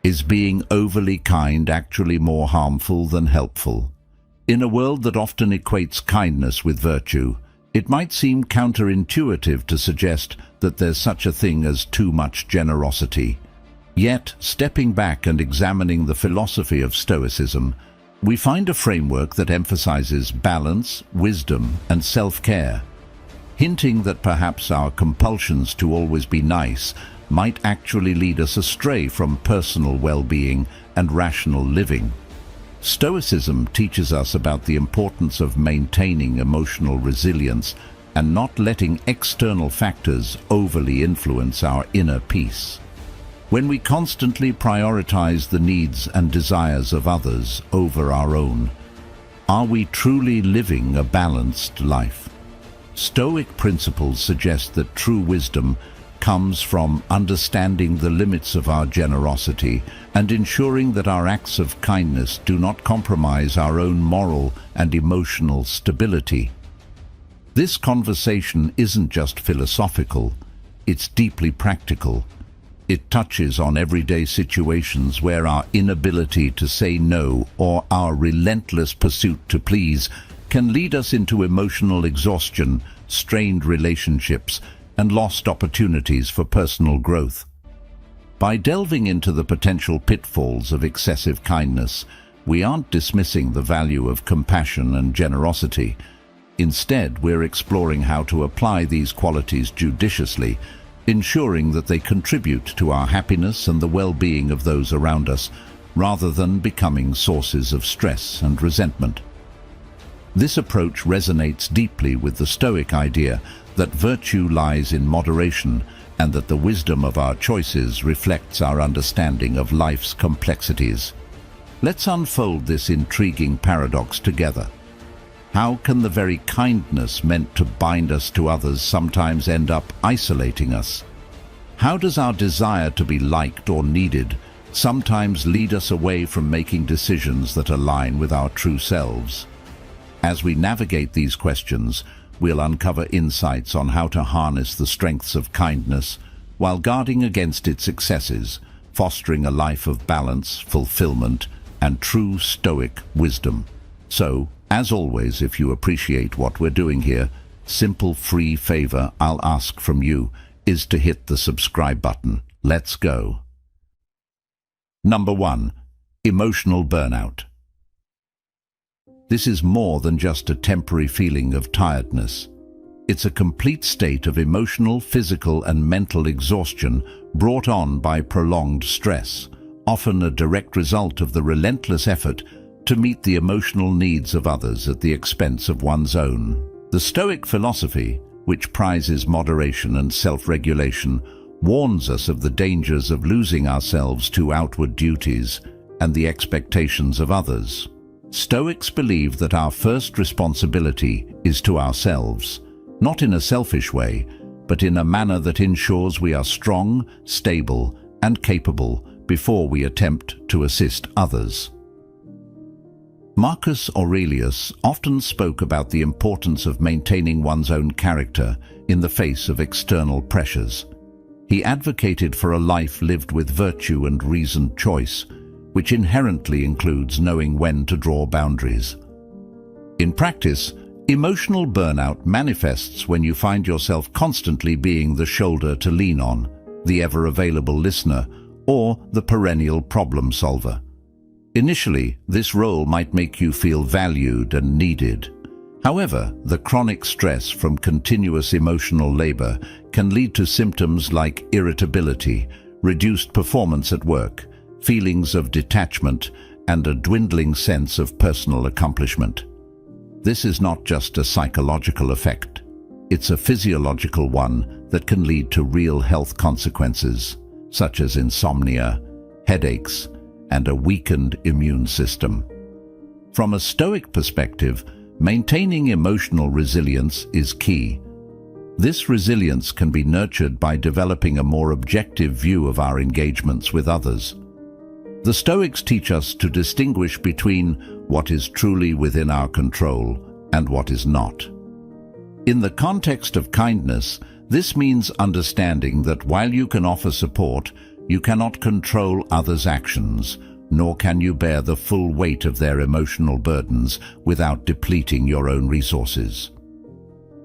Is being overly kind actually more harmful than helpful? In a world that often equates kindness with virtue, it might seem counterintuitive to suggest that there's such a thing as too much generosity. Yet, stepping back and examining the philosophy of Stoicism, we find a framework that emphasizes balance, wisdom, and self-care, hinting that perhaps our compulsions to always be nice might actually lead us astray from personal well-being and rational living. Stoicism teaches us about the importance of maintaining emotional resilience and not letting external factors overly influence our inner peace. When we constantly prioritize the needs and desires of others over our own, are we truly living a balanced life? Stoic principles suggest that true wisdom comes from understanding the limits of our generosity and ensuring that our acts of kindness do not compromise our own moral and emotional stability. This conversation isn't just philosophical, it's deeply practical. It touches on everyday situations where our inability to say no or our relentless pursuit to please can lead us into emotional exhaustion, strained relationships, and lost opportunities for personal growth. By delving into the potential pitfalls of excessive kindness, we aren't dismissing the value of compassion and generosity. Instead, we're exploring how to apply these qualities judiciously, ensuring that they contribute to our happiness and the well-being of those around us, rather than becoming sources of stress and resentment. This approach resonates deeply with the Stoic idea that virtue lies in moderation and that the wisdom of our choices reflects our understanding of life's complexities. Let's unfold this intriguing paradox together. How can the very kindness meant to bind us to others sometimes end up isolating us? How does our desire to be liked or needed sometimes lead us away from making decisions that align with our true selves? As we navigate these questions, we'll uncover insights on how to harness the strengths of kindness while guarding against its excesses, fostering a life of balance, fulfillment, and true Stoic wisdom. So, as always, if you appreciate what we're doing here, simple free favor I'll ask from you is to hit the subscribe button. Let's go. Number 1. Emotional burnout. This is more than just a temporary feeling of tiredness. It's a complete state of emotional, physical, and mental exhaustion brought on by prolonged stress, often a direct result of the relentless effort to meet the emotional needs of others at the expense of one's own. The Stoic philosophy, which prizes moderation and self-regulation, warns us of the dangers of losing ourselves to outward duties and the expectations of others. Stoics believe that our first responsibility is to ourselves, not in a selfish way, but in a manner that ensures we are strong, stable, and capable before we attempt to assist others. Marcus Aurelius often spoke about the importance of maintaining one's own character in the face of external pressures. He advocated for a life lived with virtue and reasoned choice, which inherently includes knowing when to draw boundaries. In practice, emotional burnout manifests when you find yourself constantly being the shoulder to lean on, the ever-available listener, or the perennial problem solver. Initially, this role might make you feel valued and needed. However, the chronic stress from continuous emotional labor can lead to symptoms like irritability, reduced performance at work, feelings of detachment, and a dwindling sense of personal accomplishment. This is not just a psychological effect. It's a physiological one that can lead to real health consequences, such as insomnia, headaches, and a weakened immune system. From a Stoic perspective, maintaining emotional resilience is key. This resilience can be nurtured by developing a more objective view of our engagements with others. The Stoics teach us to distinguish between what is truly within our control and what is not. In the context of kindness, this means understanding that while you can offer support, You cannot control others' actions, nor can you bear the full weight of their emotional burdens without depleting your own resources.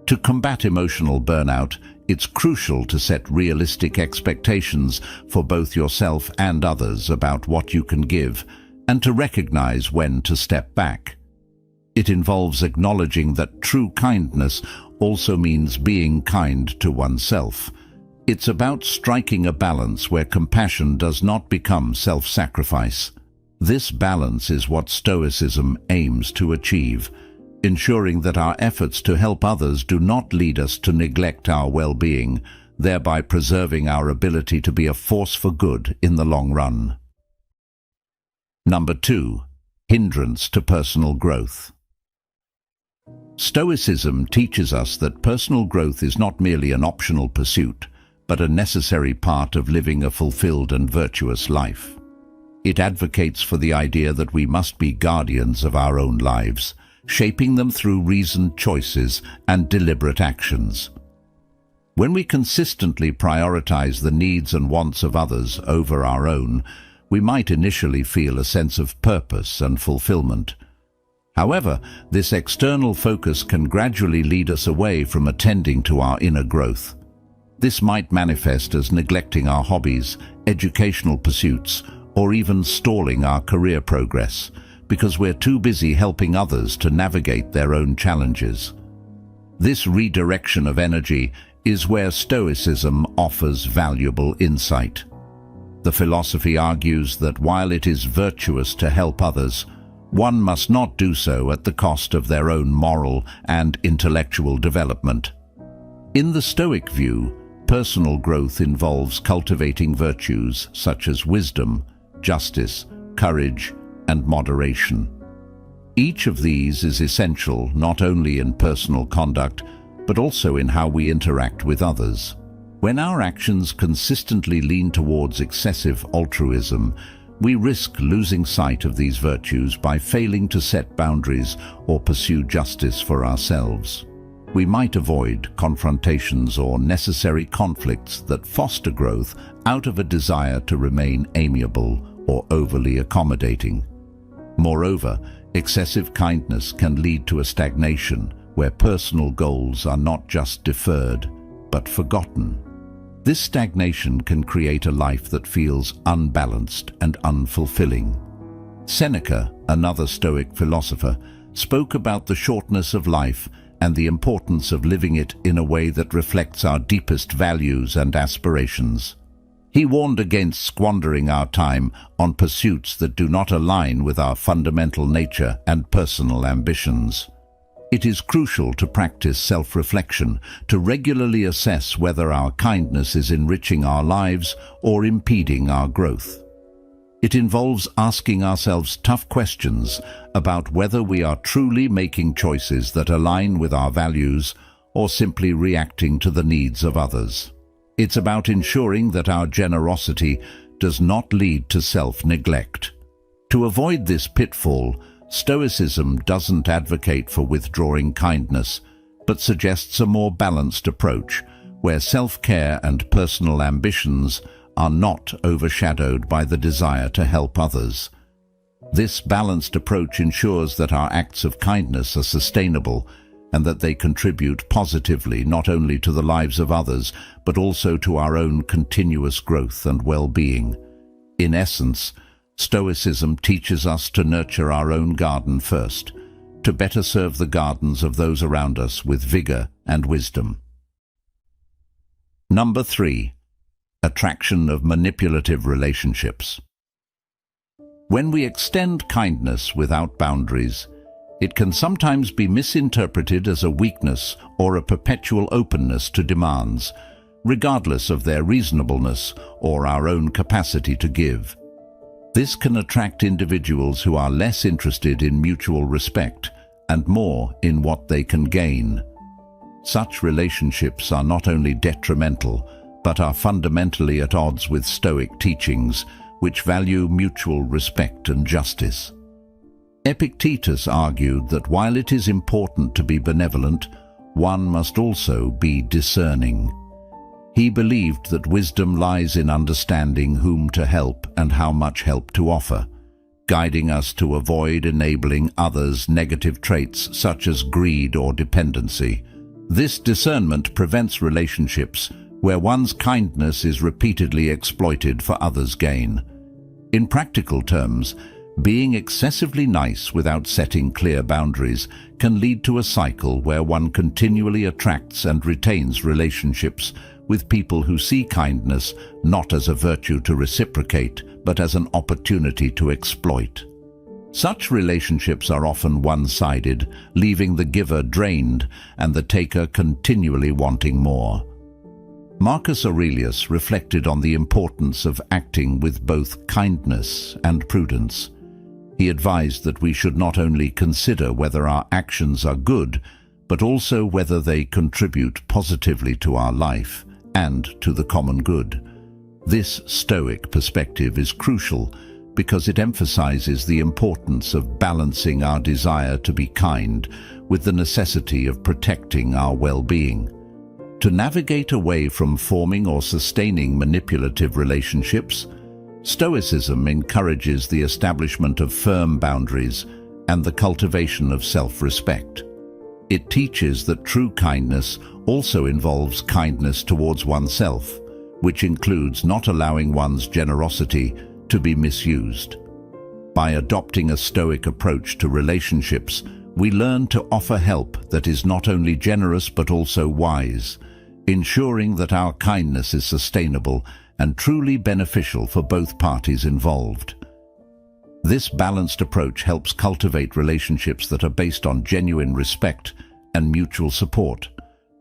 To combat emotional burnout, it's crucial to set realistic expectations for both yourself and others about what you can give, and to recognize when to step back. It involves acknowledging that true kindness also means being kind to oneself. It's about striking a balance where compassion does not become self-sacrifice. This balance is what Stoicism aims to achieve, ensuring that our efforts to help others do not lead us to neglect our well-being, thereby preserving our ability to be a force for good in the long run. Number 2. Hindrance to personal growth. Stoicism teaches us that personal growth is not merely an optional pursuit, but a necessary part of living a fulfilled and virtuous life. It advocates for the idea that we must be guardians of our own lives, shaping them through reasoned choices and deliberate actions. When we consistently prioritize the needs and wants of others over our own, we might initially feel a sense of purpose and fulfillment. However, this external focus can gradually lead us away from attending to our inner growth. This might manifest as neglecting our hobbies, educational pursuits, or even stalling our career progress, because we're too busy helping others to navigate their own challenges. This redirection of energy is where Stoicism offers valuable insight. The philosophy argues that while it is virtuous to help others, one must not do so at the cost of their own moral and intellectual development. In the Stoic view, personal growth involves cultivating virtues such as wisdom, justice, courage, and moderation. Each of these is essential not only in personal conduct, but also in how we interact with others. When our actions consistently lean towards excessive altruism, we risk losing sight of these virtues by failing to set boundaries or pursue justice for ourselves. We might avoid confrontations or necessary conflicts that foster growth out of a desire to remain amiable or overly accommodating. Moreover, excessive kindness can lead to a stagnation where personal goals are not just deferred, but forgotten. This stagnation can create a life that feels unbalanced and unfulfilling. Seneca, another Stoic philosopher, spoke about the shortness of life and the importance of living it in a way that reflects our deepest values and aspirations. He warned against squandering our time on pursuits that do not align with our fundamental nature and personal ambitions. It is crucial to practice self-reflection, to regularly assess whether our kindness is enriching our lives or impeding our growth. It involves asking ourselves tough questions about whether we are truly making choices that align with our values or simply reacting to the needs of others. It's about ensuring that our generosity does not lead to self-neglect. To avoid this pitfall, Stoicism doesn't advocate for withdrawing kindness, but suggests a more balanced approach, where self-care and personal ambitions are not overshadowed by the desire to help others. This balanced approach ensures that our acts of kindness are sustainable and that they contribute positively not only to the lives of others, but also to our own continuous growth and well-being. In essence, Stoicism teaches us to nurture our own garden first, to better serve the gardens of those around us with vigor and wisdom. Number 3. Attraction of manipulative relationships. When we extend kindness without boundaries, it can sometimes be misinterpreted as a weakness or a perpetual openness to demands, regardless of their reasonableness or our own capacity to give. This can attract individuals who are less interested in mutual respect and more in what they can gain. Such relationships are not only detrimental, but are fundamentally at odds with Stoic teachings, which value mutual respect and justice. Epictetus argued that while it is important to be benevolent, one must also be discerning. He believed that wisdom lies in understanding whom to help and how much help to offer, guiding us to avoid enabling others' negative traits such as greed or dependency. This discernment prevents relationships where one's kindness is repeatedly exploited for others' gain. In practical terms, being excessively nice without setting clear boundaries can lead to a cycle where one continually attracts and retains relationships with people who see kindness not as a virtue to reciprocate, but as an opportunity to exploit. Such relationships are often one-sided, leaving the giver drained and the taker continually wanting more. Marcus Aurelius reflected on the importance of acting with both kindness and prudence. He advised that we should not only consider whether our actions are good, but also whether they contribute positively to our life and to the common good. This Stoic perspective is crucial because it emphasizes the importance of balancing our desire to be kind with the necessity of protecting our well-being. To navigate away from forming or sustaining manipulative relationships, Stoicism encourages the establishment of firm boundaries and the cultivation of self-respect. It teaches that true kindness also involves kindness towards oneself, which includes not allowing one's generosity to be misused. By adopting a Stoic approach to relationships, we learn to offer help that is not only generous but also wise, ensuring that our kindness is sustainable and truly beneficial for both parties involved. This balanced approach helps cultivate relationships that are based on genuine respect and mutual support,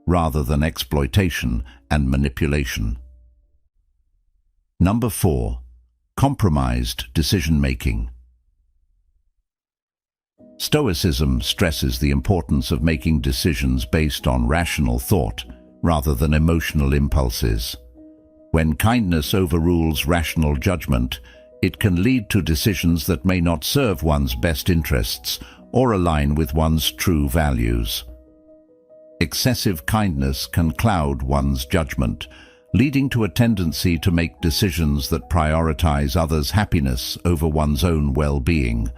rather than exploitation and manipulation. Number 4. Compromised decision-making. Stoicism stresses the importance of making decisions based on rational thought rather than emotional impulses. When kindness overrules rational judgment, it can lead to decisions that may not serve one's best interests or align with one's true values. Excessive kindness can cloud one's judgment, leading to a tendency to make decisions that prioritize others' happiness over one's own well-being.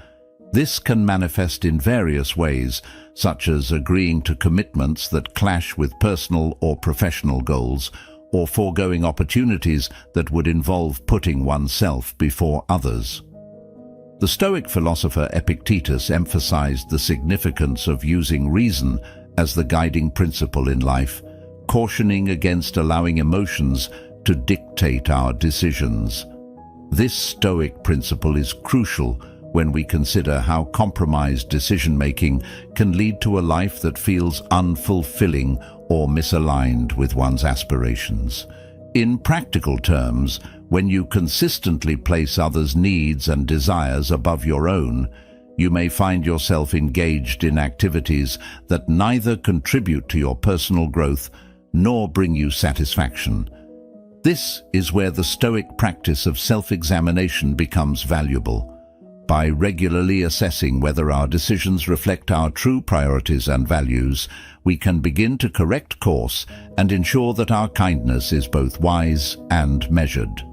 This can manifest in various ways, such as agreeing to commitments that clash with personal or professional goals, or foregoing opportunities that would involve putting oneself before others. The Stoic philosopher Epictetus emphasized the significance of using reason as the guiding principle in life, cautioning against allowing emotions to dictate our decisions. This Stoic principle is crucial when we consider how compromised decision-making can lead to a life that feels unfulfilling or misaligned with one's aspirations. In practical terms, when you consistently place others' needs and desires above your own, you may find yourself engaged in activities that neither contribute to your personal growth nor bring you satisfaction. This is where the Stoic practice of self-examination becomes valuable. By regularly assessing whether our decisions reflect our true priorities and values, we can begin to correct course and ensure that our kindness is both wise and measured.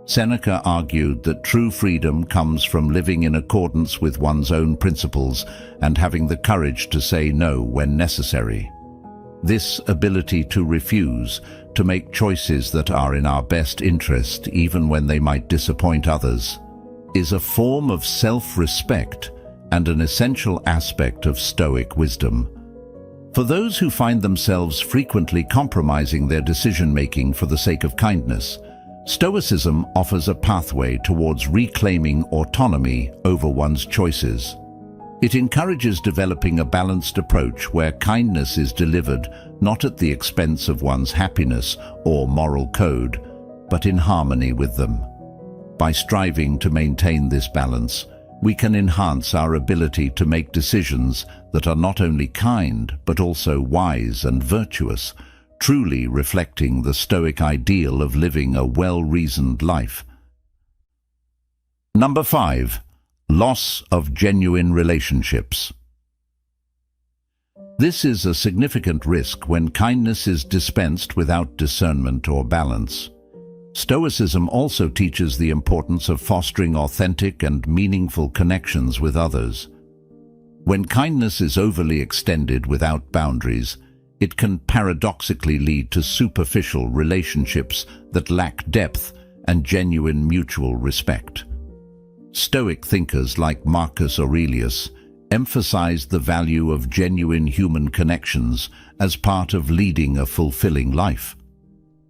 Seneca argued that true freedom comes from living in accordance with one's own principles and having the courage to say no when necessary. This ability to refuse, to make choices that are in our best interest even when they might disappoint others, is a form of self-respect and an essential aspect of Stoic wisdom. For those who find themselves frequently compromising their decision-making for the sake of kindness, Stoicism offers a pathway towards reclaiming autonomy over one's choices. It encourages developing a balanced approach where kindness is delivered not at the expense of one's happiness or moral code, but in harmony with them. By striving to maintain this balance, we can enhance our ability to make decisions that are not only kind but also wise and virtuous, truly reflecting the Stoic ideal of living a well-reasoned life. Number 5. Loss of genuine relationships. This is a significant risk when kindness is dispensed without discernment or balance. Stoicism also teaches the importance of fostering authentic and meaningful connections with others. When kindness is overly extended without boundaries, it can paradoxically lead to superficial relationships that lack depth and genuine mutual respect. Stoic thinkers like Marcus Aurelius emphasized the value of genuine human connections as part of leading a fulfilling life.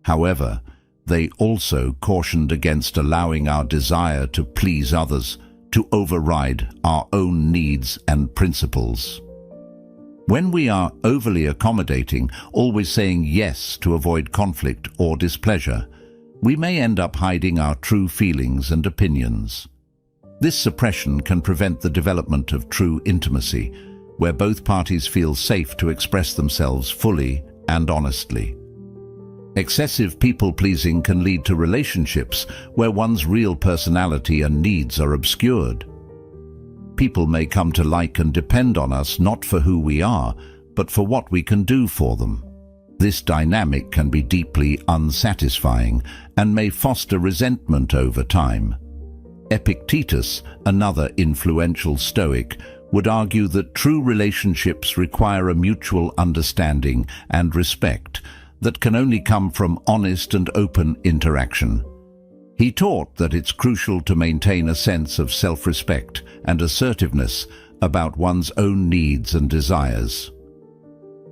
However, they also cautioned against allowing our desire to please others to override our own needs and principles. When we are overly accommodating, always saying yes to avoid conflict or displeasure, we may end up hiding our true feelings and opinions. This suppression can prevent the development of true intimacy, where both parties feel safe to express themselves fully and honestly. Excessive people-pleasing can lead to relationships where one's real personality and needs are obscured. People may come to like and depend on us not for who we are, but for what we can do for them. This dynamic can be deeply unsatisfying and may foster resentment over time. Epictetus, another influential Stoic, would argue that true relationships require a mutual understanding and respect that can only come from honest and open interaction. He taught that it's crucial to maintain a sense of self-respect and assertiveness about one's own needs and desires.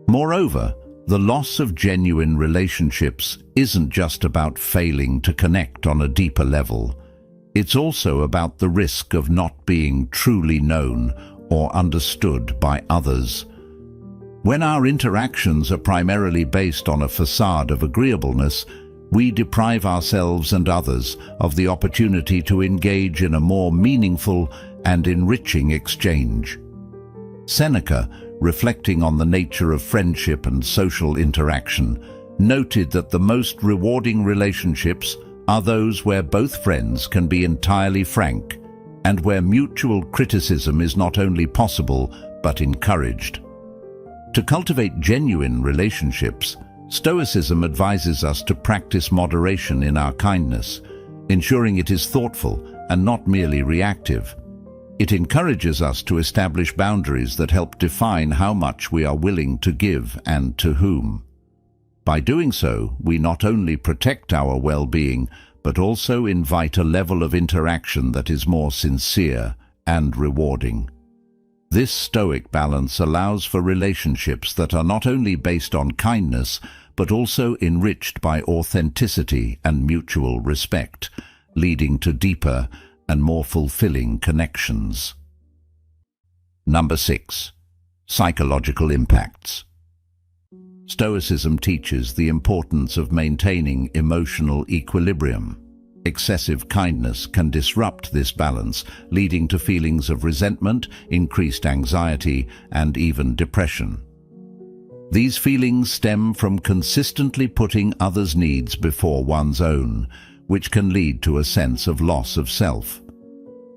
Moreover, the loss of genuine relationships isn't just about failing to connect on a deeper level. It's also about the risk of not being truly known or understood by others. When our interactions are primarily based on a facade of agreeableness, we deprive ourselves and others of the opportunity to engage in a more meaningful and enriching exchange. Seneca, reflecting on the nature of friendship and social interaction, noted that the most rewarding relationships are those where both friends can be entirely frank and where mutual criticism is not only possible but encouraged. To cultivate genuine relationships, Stoicism advises us to practice moderation in our kindness, ensuring it is thoughtful and not merely reactive. It encourages us to establish boundaries that help define how much we are willing to give and to whom. By doing so, we not only protect our well-being, but also invite a level of interaction that is more sincere and rewarding. This Stoic balance allows for relationships that are not only based on kindness, but also enriched by authenticity and mutual respect, leading to deeper and more fulfilling connections. Number 6. Psychological impacts. Stoicism teaches the importance of maintaining emotional equilibrium. Excessive kindness can disrupt this balance, leading to feelings of resentment, increased anxiety, and even depression. These feelings stem from consistently putting others' needs before one's own, which can lead to a sense of loss of self.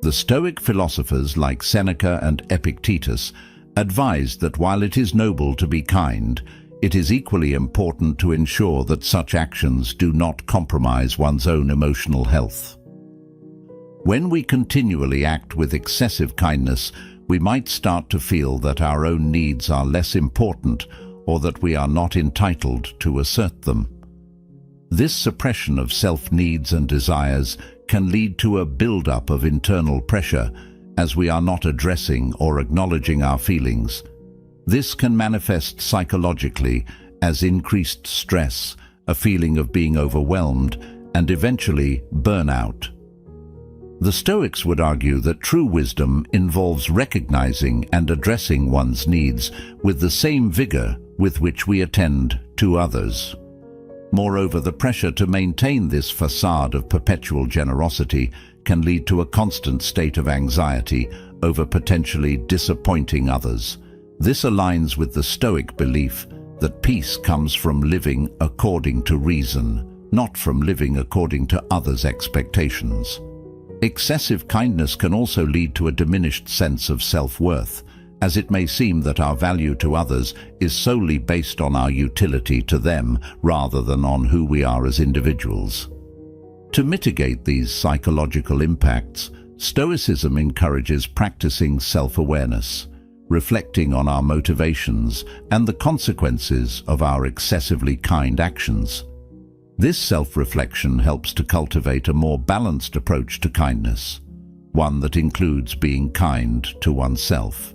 The Stoic philosophers like Seneca and Epictetus advised that while it is noble to be kind, it is equally important to ensure that such actions do not compromise one's own emotional health. When we continually act with excessive kindness, we might start to feel that our own needs are less important or that we are not entitled to assert them. This suppression of self-needs and desires can lead to a build-up of internal pressure as we are not addressing or acknowledging our feelings. This can manifest psychologically as increased stress, a feeling of being overwhelmed, and eventually burnout. The Stoics would argue that true wisdom involves recognizing and addressing one's needs with the same vigor with which we attend to others. Moreover, the pressure to maintain this facade of perpetual generosity can lead to a constant state of anxiety over potentially disappointing others. This aligns with the Stoic belief that peace comes from living according to reason, not from living according to others' expectations. Excessive kindness can also lead to a diminished sense of self-worth, as it may seem that our value to others is solely based on our utility to them rather than on who we are as individuals. To mitigate these psychological impacts, Stoicism encourages practicing self-awareness, reflecting on our motivations and the consequences of our excessively kind actions. This self-reflection helps to cultivate a more balanced approach to kindness, one that includes being kind to oneself.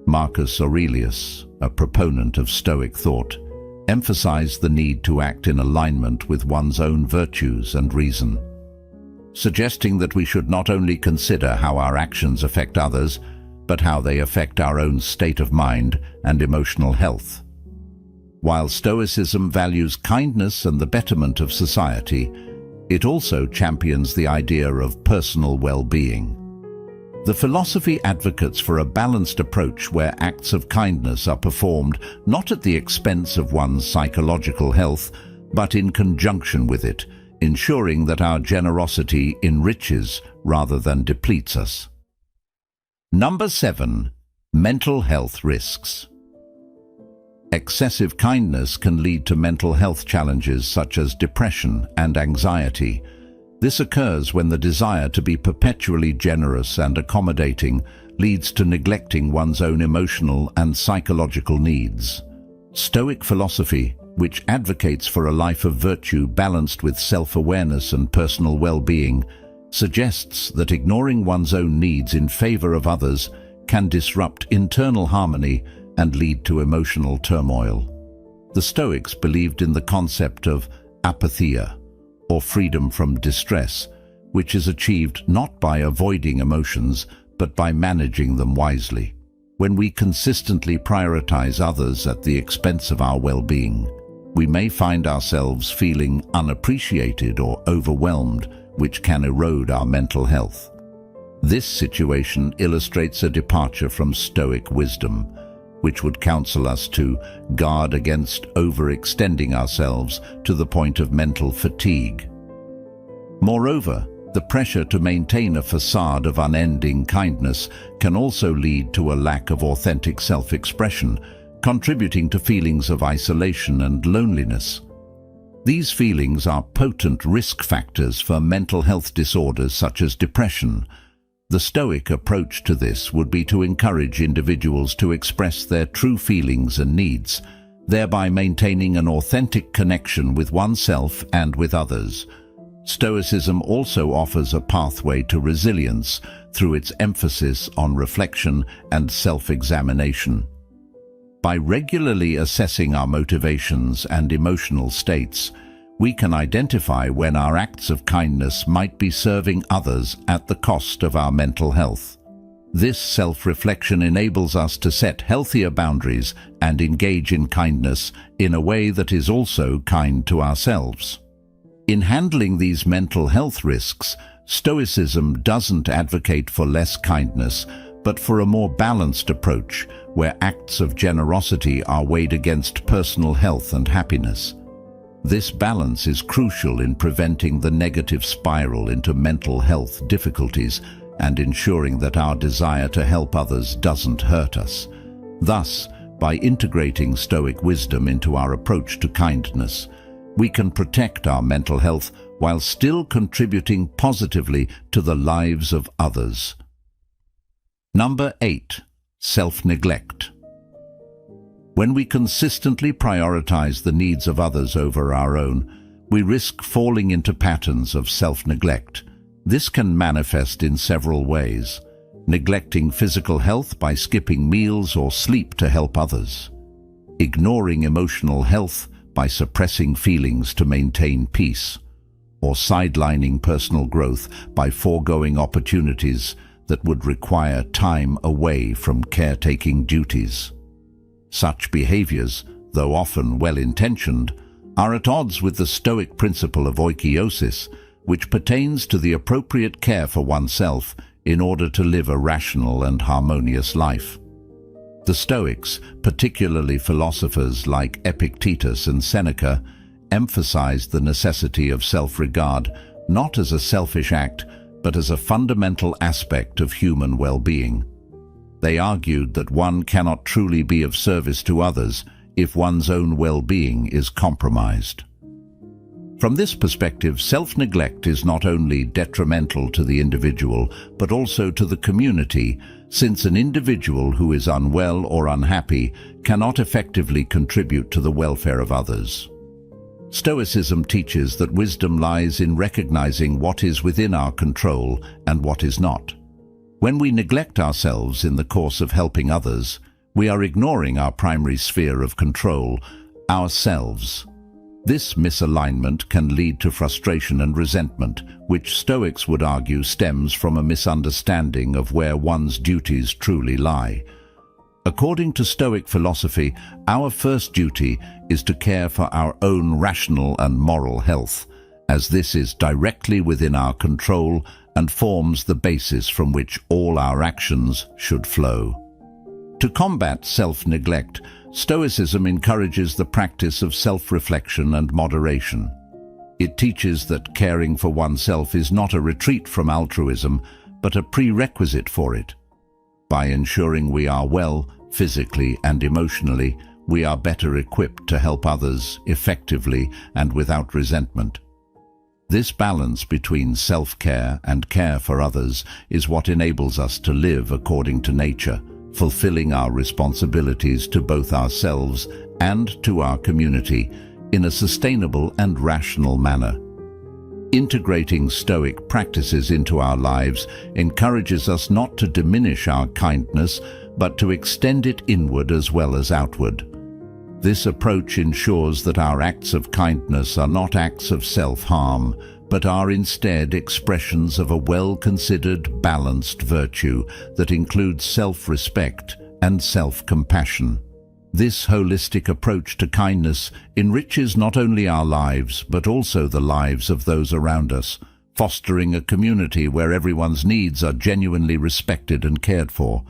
Marcus Aurelius, a proponent of Stoic thought, emphasized the need to act in alignment with one's own virtues and reason, suggesting that we should not only consider how our actions affect others, but how they affect our own state of mind and emotional health. While Stoicism values kindness and the betterment of society, it also champions the idea of personal well-being. The philosophy advocates for a balanced approach where acts of kindness are performed not at the expense of one's psychological health, but in conjunction with it, ensuring that our generosity enriches rather than depletes us. Number 7. Mental health risks. Excessive kindness can lead to mental health challenges such as depression and anxiety. This occurs when the desire to be perpetually generous and accommodating leads to neglecting one's own emotional and psychological needs. Stoic philosophy, which advocates for a life of virtue balanced with self-awareness and personal well-being, suggests that ignoring one's own needs in favor of others can disrupt internal harmony and lead to emotional turmoil. The Stoics believed in the concept of apatheia, or freedom from distress, which is achieved not by avoiding emotions, but by managing them wisely. When we consistently prioritize others at the expense of our well-being, we may find ourselves feeling unappreciated or overwhelmed, which can erode our mental health. This situation illustrates a departure from Stoic wisdom, which would counsel us to guard against overextending ourselves to the point of mental fatigue. Moreover, the pressure to maintain a facade of unending kindness can also lead to a lack of authentic self-expression, contributing to feelings of isolation and loneliness. These feelings are potent risk factors for mental health disorders such as depression. The Stoic approach to this would be to encourage individuals to express their true feelings and needs, thereby maintaining an authentic connection with oneself and with others. Stoicism also offers a pathway to resilience through its emphasis on reflection and self-examination. By regularly assessing our motivations and emotional states, we can identify when our acts of kindness might be serving others at the cost of our mental health. This self-reflection enables us to set healthier boundaries and engage in kindness in a way that is also kind to ourselves. In handling these mental health risks, Stoicism doesn't advocate for less kindness, but for a more balanced approach where acts of generosity are weighed against personal health and happiness. This balance is crucial in preventing the negative spiral into mental health difficulties and ensuring that our desire to help others doesn't hurt us. Thus, by integrating Stoic wisdom into our approach to kindness, we can protect our mental health while still contributing positively to the lives of others. Number 8. Self-neglect. When we consistently prioritize the needs of others over our own, we risk falling into patterns of self-neglect. This can manifest in several ways: neglecting physical health by skipping meals or sleep to help others, ignoring emotional health by suppressing feelings to maintain peace, or sidelining personal growth by foregoing opportunities that would require time away from caretaking duties. Such behaviors, though often well-intentioned, are at odds with the Stoic principle of oikeiosis, which pertains to the appropriate care for oneself in order to live a rational and harmonious life. The Stoics, particularly philosophers like Epictetus and Seneca, emphasized the necessity of self-regard not as a selfish act, but as a fundamental aspect of human well-being. They argued that one cannot truly be of service to others if one's own well-being is compromised. From this perspective, self-neglect is not only detrimental to the individual, but also to the community, since an individual who is unwell or unhappy cannot effectively contribute to the welfare of others. Stoicism teaches that wisdom lies in recognizing what is within our control and what is not. When we neglect ourselves in the course of helping others, we are ignoring our primary sphere of control, ourselves. This misalignment can lead to frustration and resentment, which Stoics would argue stems from a misunderstanding of where one's duties truly lie. According to Stoic philosophy, our first duty is to care for our own rational and moral health, as this is directly within our control and forms the basis from which all our actions should flow. To combat self-neglect, Stoicism encourages the practice of self-reflection and moderation. It teaches that caring for oneself is not a retreat from altruism, but a prerequisite for it. By ensuring we are well, physically and emotionally, we are better equipped to help others effectively and without resentment. This balance between self-care and care for others is what enables us to live according to nature, fulfilling our responsibilities to both ourselves and to our community in a sustainable and rational manner. Integrating Stoic practices into our lives encourages us not to diminish our kindness, but to extend it inward as well as outward. This approach ensures that our acts of kindness are not acts of self-harm, but are instead expressions of a well-considered, balanced virtue that includes self-respect and self-compassion. This holistic approach to kindness enriches not only our lives, but also the lives of those around us, fostering a community where everyone's needs are genuinely respected and cared for.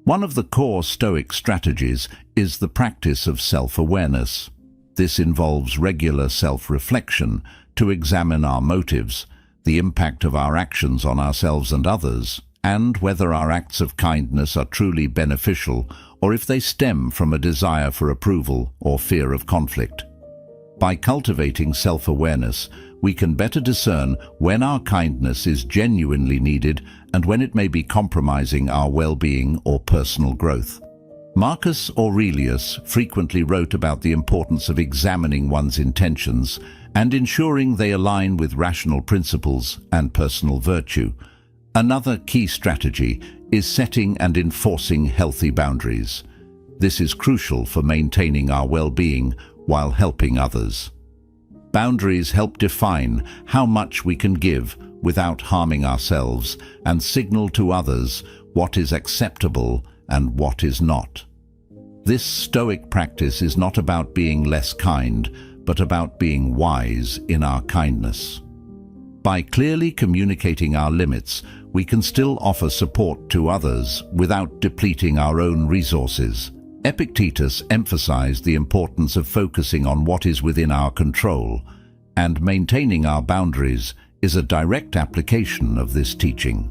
One of the core Stoic strategies is the practice of self-awareness. This involves regular self-reflection to examine our motives, the impact of our actions on ourselves and others, and whether our acts of kindness are truly beneficial or if they stem from a desire for approval or fear of conflict. By cultivating self-awareness, we can better discern when our kindness is genuinely needed and when it may be compromising our well-being or personal growth. Marcus Aurelius frequently wrote about the importance of examining one's intentions and ensuring they align with rational principles and personal virtue. Another key strategy is setting and enforcing healthy boundaries. This is crucial for maintaining our well-being while helping others. Boundaries help define how much we can give without harming ourselves and signal to others what is acceptable and what is not. This Stoic practice is not about being less kind, but about being wise in our kindness. By clearly communicating our limits, we can still offer support to others without depleting our own resources. Epictetus emphasized the importance of focusing on what is within our control, and maintaining our boundaries is a direct application of this teaching.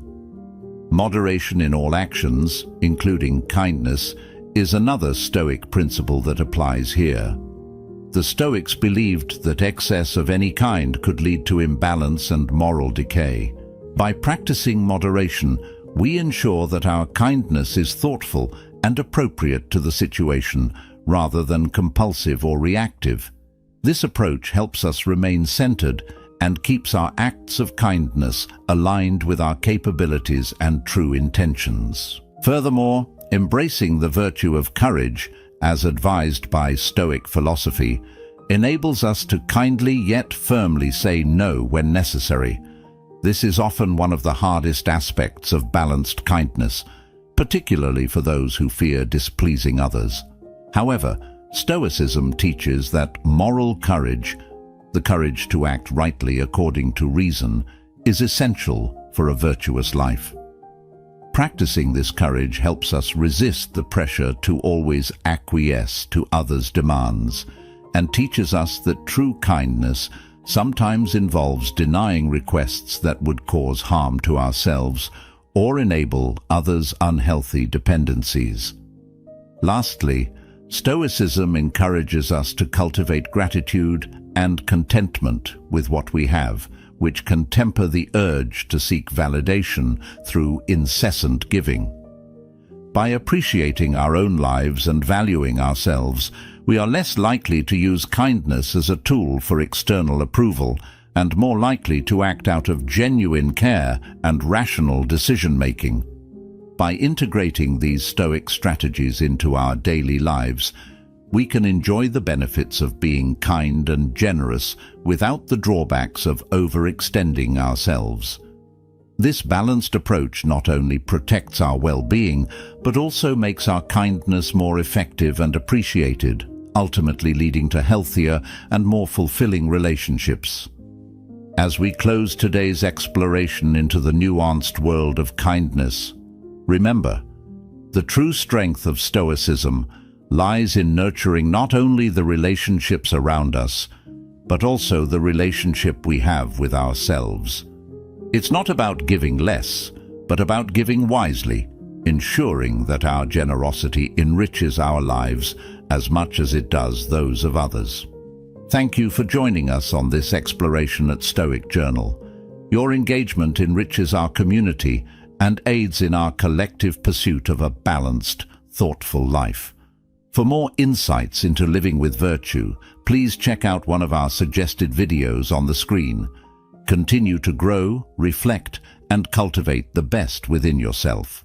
Moderation in all actions, including kindness, is another Stoic principle that applies here. The Stoics believed that excess of any kind could lead to imbalance and moral decay. By practicing moderation, we ensure that our kindness is thoughtful and appropriate to the situation, rather than compulsive or reactive. This approach helps us remain centered and keeps our acts of kindness aligned with our capabilities and true intentions. Furthermore, embracing the virtue of courage, as advised by Stoic philosophy, enables us to kindly yet firmly say no when necessary. This is often one of the hardest aspects of balanced kindness, particularly for those who fear displeasing others. However, Stoicism teaches that moral courage, the courage to act rightly according to reason, is essential for a virtuous life. Practicing this courage helps us resist the pressure to always acquiesce to others' demands, and teaches us that true kindness sometimes involves denying requests that would cause harm to ourselves or enable others' unhealthy dependencies. Lastly, Stoicism encourages us to cultivate gratitude and contentment with what we have, which can temper the urge to seek validation through incessant giving. By appreciating our own lives and valuing ourselves, we are less likely to use kindness as a tool for external approval and more likely to act out of genuine care and rational decision-making. By integrating these Stoic strategies into our daily lives, we can enjoy the benefits of being kind and generous without the drawbacks of overextending ourselves. This balanced approach not only protects our well-being, but also makes our kindness more effective and appreciated, ultimately leading to healthier and more fulfilling relationships. As we close today's exploration into the nuanced world of kindness, remember, the true strength of Stoicism lies in nurturing not only the relationships around us, but also the relationship we have with ourselves. It's not about giving less, but about giving wisely, ensuring that our generosity enriches our lives as much as it does those of others. Thank you for joining us on this exploration at Stoic Journal. Your engagement enriches our community and aids in our collective pursuit of a balanced, thoughtful life. For more insights into living with virtue, please check out one of our suggested videos on the screen. Continue to grow, reflect, and cultivate the best within yourself.